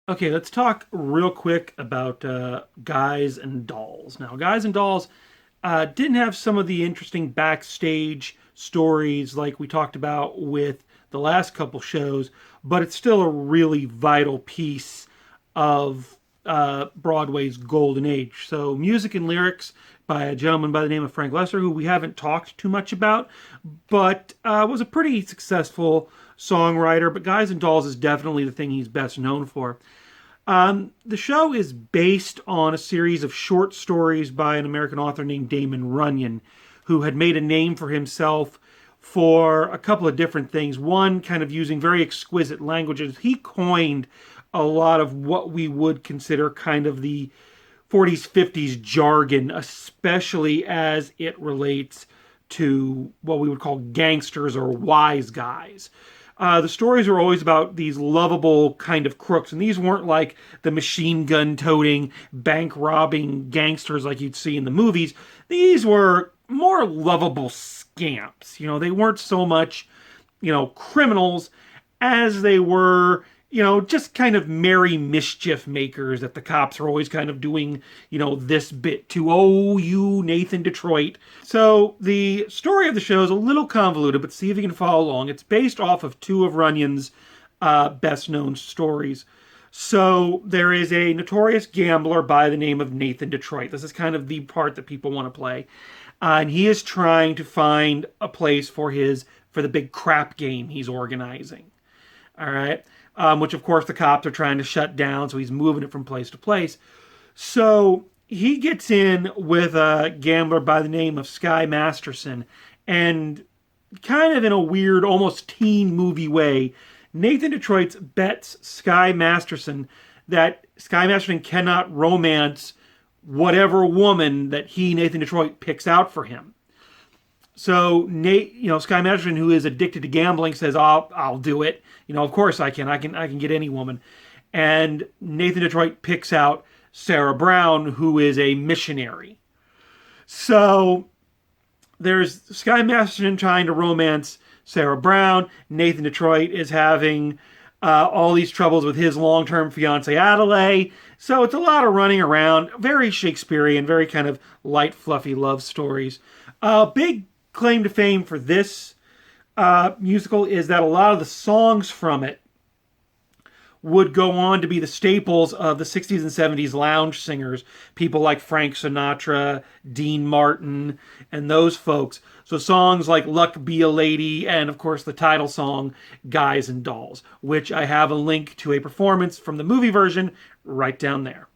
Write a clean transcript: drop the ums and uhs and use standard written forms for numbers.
Okay, let's talk real quick about Guys and Dolls. Now, Guys and Dolls didn't have some of the interesting backstage stories like we talked about with the last couple shows, but it's still a really vital piece of Broadway's golden age. So, music and lyrics by a gentleman by the name of Frank Lesser, who we haven't talked too much about, but was a pretty successful songwriter. But Guys and Dolls is definitely the thing he's best known for. The show is based on a series of short stories by an American author named Damon Runyon, who had made a name for himself for a couple of different things. One, kind of using very exquisite languages. He coined a lot of what we would consider kind of the 40s, 50s jargon, especially as it relates to what we would call gangsters or wise guys. The stories are always about these lovable kind of crooks, and these weren't like the machine gun toting, bank robbing gangsters like you'd see in the movies. These were more lovable scamps. They weren't so much, criminals as they were, just kind of merry mischief makers that the cops are always kind of doing, this bit to, oh, you, Nathan Detroit. So the story of the show is a little convoluted, but see if you can follow along. It's based off of two of Runyon's best known stories. So there is a notorious gambler by the name of Nathan Detroit. This is kind of the part that people want to play. And he is trying to find a place for the big crap game he's organizing. All right. Which of course the cops are trying to shut down, so he's moving it from place to place. So he gets in with a gambler by the name of Sky Masterson, and kind of in a weird, almost teen movie way, Nathan Detroit bets Sky Masterson that Sky Masterson cannot romance whatever woman that Nathan Detroit, picks out for him. So Sky Masterson, who is addicted to gambling, says, I'll do it. Of course I can. I can get any woman. And Nathan Detroit picks out Sarah Brown, who is a missionary. So there's Sky Masterson trying to romance Sarah Brown. Nathan Detroit is having all these troubles with his long-term fiance Adelaide. So it's a lot of running around, very Shakespearean, very kind of light, fluffy love stories. Big claim to fame for this musical is that a lot of the songs from it would go on to be the staples of the 60s and 70s lounge singers, people like Frank Sinatra, Dean Martin, and those folks. So songs like Luck Be a Lady, and of course the title song, Guys and Dolls, which I have a link to a performance from the movie version right down there.